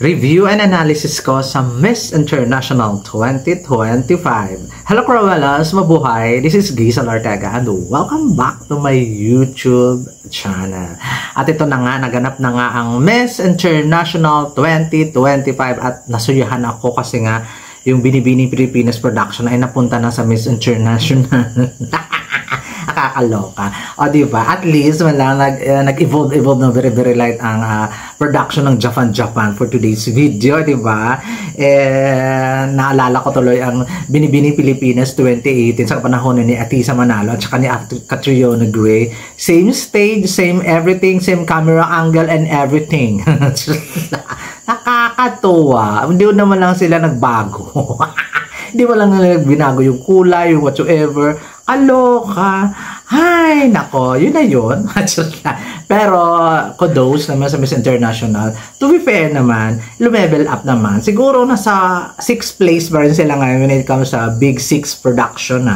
Review and analysis ko sa Miss International 2025. Hello Cruellas, mabuhay! This is Giselle Ortega and welcome back to my YouTube channel. At ito na nga, naganap na nga ang Miss International 2025 at nasuyuhan ako kasi nga yung Binibining Pilipinas production ay napunta na sa Miss International. Nakakaloka. O diba? At least wala nag-evolve na very light ang production ng Japan for today's video, diba? Naalala ko tuloy ang Binibining Pilipinas 2018 sa panahon ni Atisa Manalo at saka ni Catriona Gray. Same stage, same everything, same camera angle and everything. Nakakatuwa. Hindi naman lang sila nagbago. Hindi mo lang binago yung kulay, yung whatsoever. Aloka. Hay, nako, yun na yun. Pero, kudos naman sa Miss International. To be fair naman, lumevel up naman. Siguro nasa 6th place pa rin sila ngayon when it comes sa Big 6 production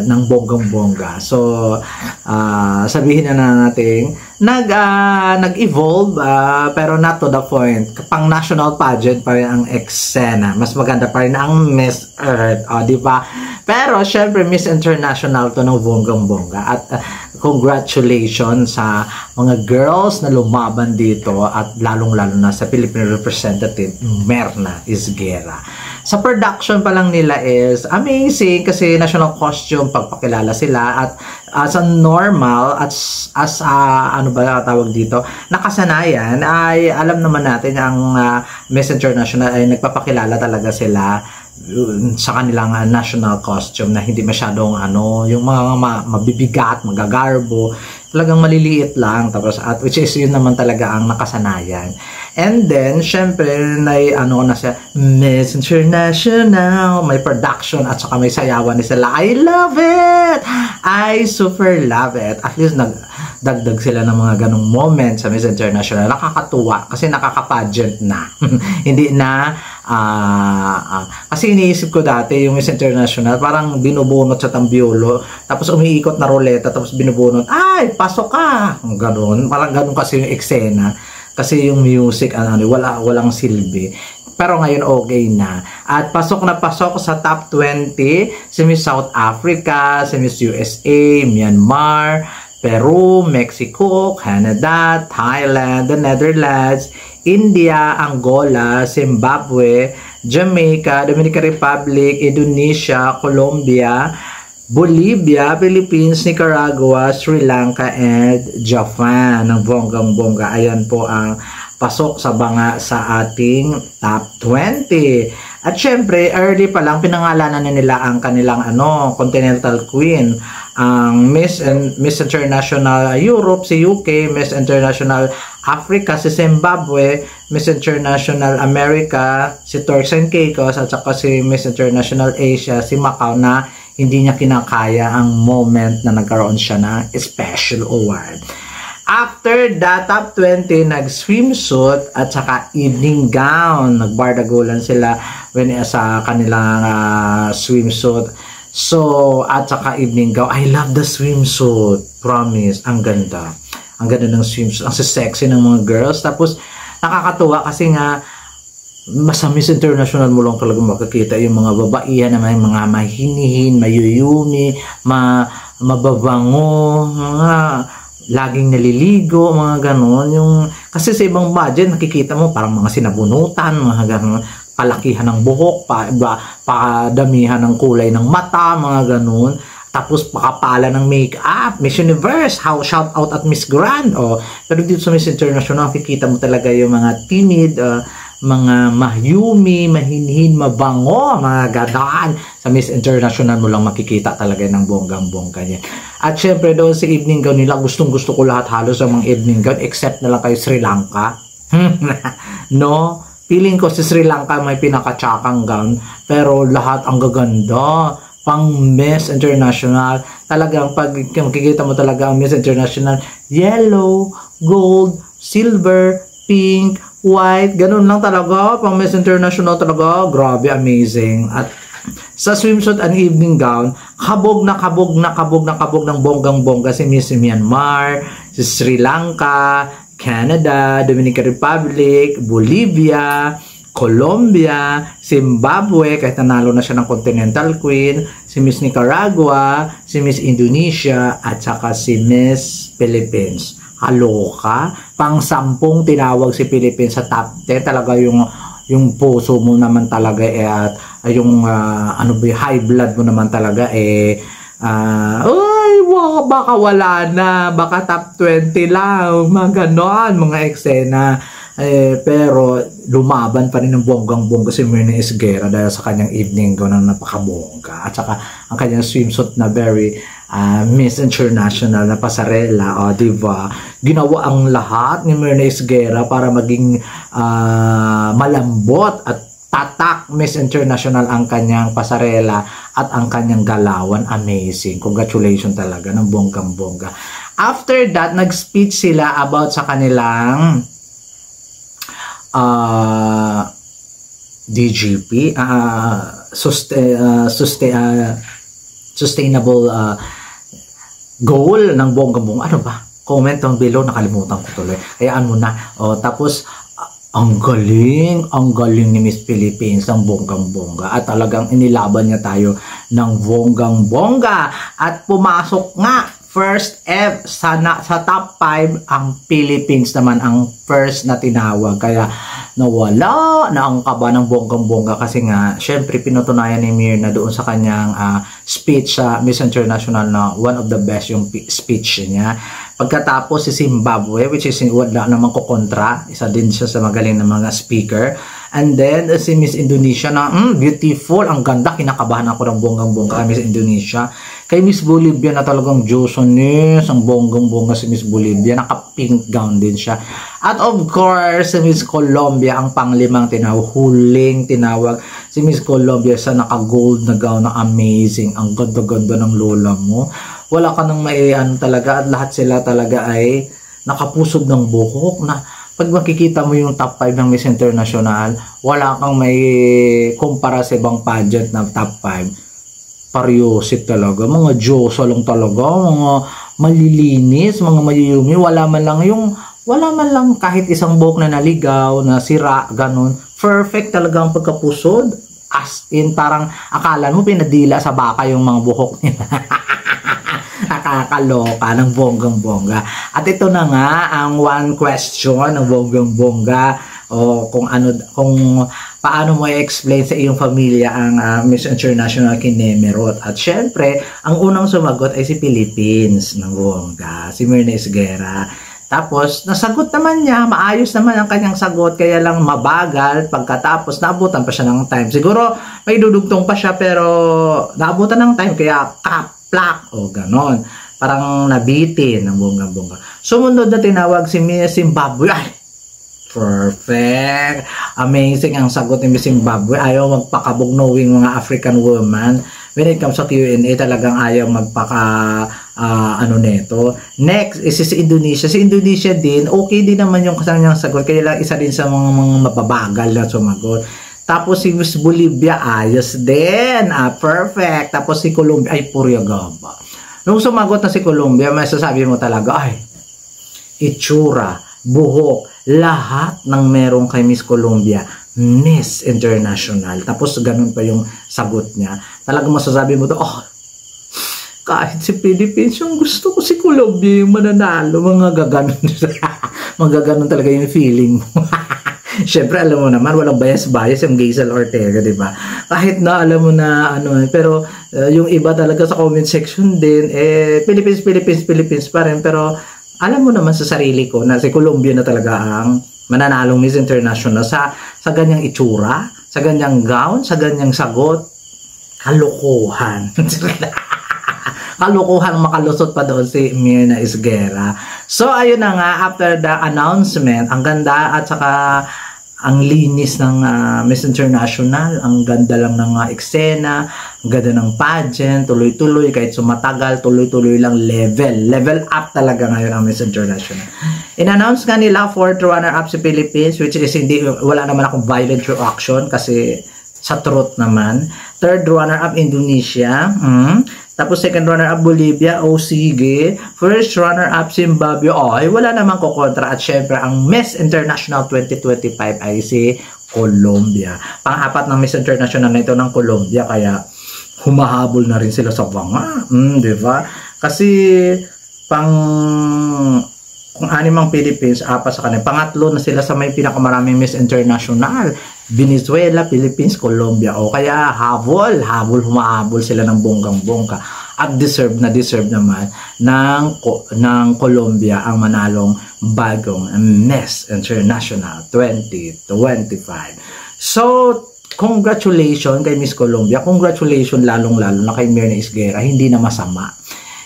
ng bonggang-bongga. So, sabihin na natin, nag-evolve, pero not to the point. Pang national pageant pa rin ang eksena. Mas maganda pa rin ang Miss Earth. O, di ba? Pero, syempre, Miss International to ng bonggang-bongga. At congratulations sa mga girls na lumaban dito at lalong-lalo na sa Philippine representative, Merna Isguera. Sa production pa lang nila is amazing kasi national costume, pagpakilala sila at as a normal at as ano ba tawag dito, nakasanayan ay alam naman natin ang Miss International ay nagpapakilala talaga sila sa kanilang national costume na hindi masyadong yung mga mabibigat, magagarbo, talagang maliliit lang, tapos at which is yun naman talaga ang nakasanayan. And then syempre na na siya Miss International, may production at saka may sayawan ni sila. I love it! I super love it. At least nagdagdag sila ng mga ganong moment sa Miss International. Nakakatuwa kasi nakaka-pageant na. Hindi na kasi iniisip ko dati yung Miss International parang binubunot sa tambiolo tapos umiikot na roleta tapos binubunot, ay pasok ka, ganoon, parang ganoon kasi yung eksena kasi yung music walang silbi. Pero ngayon okay na. At pasok na pasok sa top 20 si Miss South Africa, si Miss USA, Myanmar, Peru, Mexico, Canada, Thailand, the Netherlands, India, Angola, Zimbabwe, Jamaica, Dominican Republic, Indonesia, Colombia, Bolivia, Philippines, Nicaragua, Sri Lanka, and Japan. Ang bonggang-bongga. Ayan po ang pasok sa banga sa ating top 20. At syempre, early pa lang pinangalanan na nila ang kanilang Continental Queen, ang Miss International Europe si UK, Miss International Africa si Zimbabwe, Miss International America si Turks and Caicos, at saka si Miss International Asia si Macau na hindi niya kinakaya ang moment na nagkaroon siya ng special award. After that, top 20, nag-swimsuit at saka evening gown. Nagbardagulan sila sa kanilang swimsuit. So, at saka evening gown. I love the swimsuit. Promise. Ang ganda. Ang ganda ng swimsuit. Ang sexy ng mga girls. Tapos, nakakatuwa kasi nga, sa Miss International mo lang talaga makikita yung mga babaihan na may mga mahinihin, mayuyumi, mababango, mga laging naliligo, mga ganon. Kasi sa ibang budget, nakikita mo parang mga sinabunutan, mga ganon, palakihan ng buhok, padamihan ng kulay ng mata, mga ganon. Tapos pakapala ng make-up, Miss Universe, shout out at Miss Grand. Pero dito sa Miss International, nakikita mo talaga yung mga timid, mga mahyumi, mahinhin, mabango, mga gadaan. Sa Miss International mo lang makikita talaga ng bonggang-bongga niya. At syempre doon sa evening gown nila, gustong-gusto ko lahat halos sa mga evening gown, except na lang kayo Sri Lanka. No? Feeling ko si Sri Lanka may pinaka-tsakang gown, pero lahat ang gaganda. Pang Miss International, talagang pag makikita mo talaga ang Miss International, yellow, gold, silver, pink, white, ganun lang talaga. Pang Miss International talaga, grabe, amazing. At sa swimsuit and evening gown, kabog ng bonggang-bongga si Miss Myanmar, si Sri Lanka, Canada, Dominican Republic, Bolivia, Colombia, Zimbabwe, kahit nanalo na siya ng Continental Queen, si Miss Nicaragua, si Miss Indonesia, at saka si Miss Philippines. Kaloka, pang-10 tinawag si Philippines sa top 10. Talaga yung puso mo naman talaga at yung ano ba, high blood mo naman talaga baka wala na, baka top 20 lang, mga ganon, mga eksena. Pero lumaban pa rin ng bonggang-bongga si Myrna Esguerra dahil sa kanyang evening gown na napakabongga. At saka ang kanyang swimsuit na very Miss International na pasarela, diba? Ginawa ang lahat ni Myrna Esguerra para maging malambot at tatak Miss International ang kanyang pasarela at ang kanyang galawan. Amazing. Congratulations talaga ng bonggang-bongga. After that, nag-speech sila about sa kanilang DGP, sustainable goal ng bonggang-bongga. Ano ba? Comment down below, nakalimutan ko tuloy. Hayaan mo na. Tapos, ang galing ni Miss Philippines ng bonggang-bongga at talagang inilaban niya tayo ng bonggang-bongga at pumasok nga first sa top 5 ang Philippines naman ang first na tinawag, kaya nawala na ang kaba ng bonggang-bongga kasi nga syempre pinutunayan ni Myrna doon sa kanyang speech sa Miss International na one of the best yung speech niya. Pagkatapos si Zimbabwe, which is wala namang kukontra, isa din siya sa magaling na mga speaker. And then si Miss Indonesia na beautiful, ang ganda, kinakabahan ako ng bonggang-bongga kay Miss Indonesia. Kay Miss Bolivia na talagang Josones, ang bonggang-bongga si Miss Bolivia, naka-pink gown din siya. At of course, si Miss Colombia ang panglimang tinawag, huling tinawag. Si Miss Colombia sa naka-gold na gown na amazing, ang ganda-ganda ng lola mo. Wala ka nang talaga at lahat sila talaga ay nakapusod ng buhok na pag makikita mo yung top 5 ng Miss International, wala kang may kumpara sa ibang pageant na top 5. Paryosit talaga, mga Diyosa lang talaga, mga malilinis, mga mayuyumi, wala man lang kahit isang buhok na naligaw, na sira, ganun. Perfect talaga ang pagkapusod. As in, parang akala mo pinadila sa baka yung mga buhok nila. Nakakaloka ng bonggang-bongga. At ito na nga ang one question ng bonggang-bongga, kung paano mo i-explain sa iyong pamilya ang Miss International Kinemerot. At syempre, ang unang sumagot ay si Philippines ng bongga, si Myrna Esguerra. Tapos, nasagot naman niya, maayos naman ang kanyang sagot, kaya lang mabagal. Pagkatapos, naabutan pa siya ng time. Siguro, may dudugtong pa siya, pero naabutan ng time, kaya kaplak, ganon. Parang nabitin ng bonggang-bongga. Sumunod na tinawag si Miss Zimbabwe. Ay, perfect! Amazing ang sagot ni Miss Zimbabwe. Ayaw magpakabog knowing mga African woman. When it comes sa Q&A, talagang ayaw neto. Next is si Indonesia. Si Indonesia din, okay din naman yung kanyang sagot. Kaya lang isa din sa mga mababagal na sumagot. Tapos si Miss Bolivia, ayos din. Perfect. Tapos si Colombia, ay purya gaba. Nung sumagot na si Colombia, may sasabi mo talaga, ay, itsura, buhok, lahat ng merong kay Miss Colombia, Miss International. Tapos ganun pa yung sagot niya. Talagang masasabi mo to, kahit si Philippines, yung gusto ko si Colombia yung mananalo, mga gaganon. Mga gaganon talaga yung feeling mo. Siyempre, alam mo naman, walang bias-bias yung Gazel Ortega, di ba? Kahit na alam mo na pero yung iba talaga sa comment section din, Philippines pa rin. Pero alam mo naman sa sarili ko na si Colombia na talaga ang mananalong Miss International sa ganyang itsura, sa ganyang gown, sa ganyang sagot. Kalokohan. Kalokohan, makalusot pa doon si Myrna Esguerra. So, ayun na nga, after the announcement, ang ganda at saka ang linis ng Miss International, ang ganda lang ng eksena, ang ganda ng pageant, tuloy-tuloy, kahit sumatagal, tuloy-tuloy lang, level up talaga ngayon ang Miss International. In-announce nga nila fourth runner-up si Philippines, which is wala naman akong violent reaction kasi sa truth naman. Third runner-up, Indonesia. Tapos second runner-up, Bolivia. O sige. First runner-up, Zimbabwe. Ay, wala namang kukontra. At syempre, ang Miss International 2025 ay si Colombia. Pang-apat ng Miss International na ito ng Colombia. Kaya humahabol na rin sila sa banga. Di ba? Kasi kung animang Philippines, apat sa kanila. Pangatlo na sila sa may pinakamaraming Miss International. Venezuela, Philippines, Colombia. O kaya humahabol sila ng bonggang-bongga. At deserve naman ng Colombia ang manalong bagong Miss International 2025. So, congratulations kay Miss Colombia. Congratulations lalong-lalo na kay Myrna Isguera. Hindi na masama.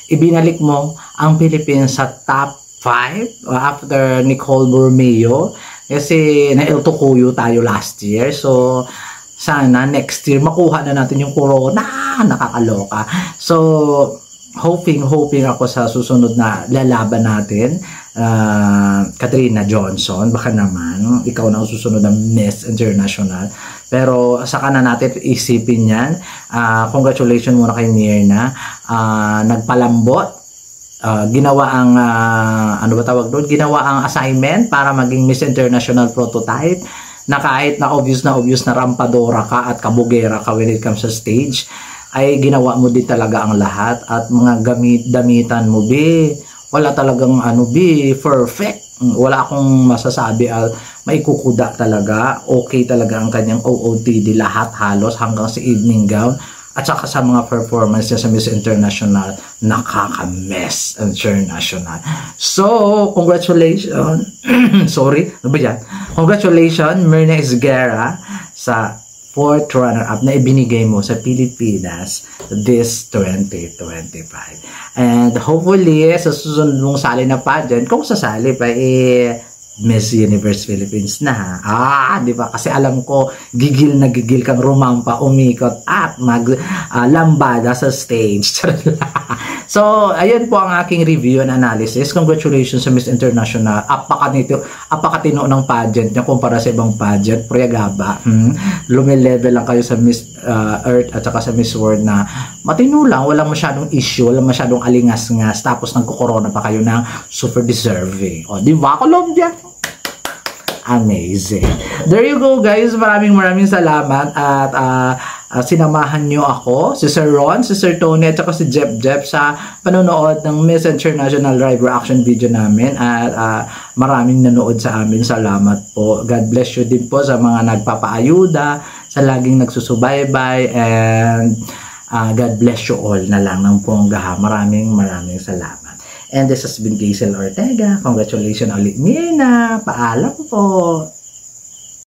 Ibinalik mo ang Philippines sa top 5 after Nicole Borromeo kasi na-El Tocuyo tayo last year. So sana next year makuha na natin yung corona. Nakakaloka. So hoping ako sa susunod na lalaban natin, Katrina Johnson, baka naman ikaw na ang susunod na Miss International. Pero saka na natin isipin yan. Congratulations muna kay Myrna. Nagpalambot. Ginawa ang ginawa ang assignment para maging Miss International prototype na kahit na obvious na rampadora ka at kabugera ka when it comes sa stage, ay ginawa mo din talaga ang lahat at mga damitan mo wala talagang perfect. Wala akong masasabi, maikukuda talaga, okay talaga ang kanyang OOTD lahat halos hanggang sa evening gown. At saka sa mga performance niya sa Miss International, nakaka-Miss International. So, congratulations. Sorry, ano ba yan? Congratulations, Myrna Isguera, sa 4th runner-up na ibinigay mo sa Pilipinas this 2025. And hopefully, sa susunod mong sali na pageant, kung sasali pa, Miss Universe Philippines na ha. Di ba? Kasi alam ko gigil kang rumampa, umikot at lambada sa stage. So, ayun po ang aking review and analysis. Congratulations sa Miss International. Apakatino ng pageant niya kumpara sa ibang pageant. Priyagaba. Lumilevel lang kayo sa Miss Earth at saka sa Miss World na matino lang. Walang masyadong issue, walang masyadong alingas-ngas. Tapos nagkukorona pa kayo ng super deserving. O, di ba, Colombia? Amazing. There you go, guys. Maraming salamat at sinamahan nyo ako, si Sir Ron, si Sir Tony at saka si Jeff sa panonood ng Miss International live reaction video namin at maraming nanood sa amin. Salamat po. God bless you din po sa mga nagpapaayuda, sa laging nagsusubaybay, and God bless you all na lang ng bongga. Maraming salamat. And this has been Gazel Ortega. Congratulations ulit, Myrna. Paalam po.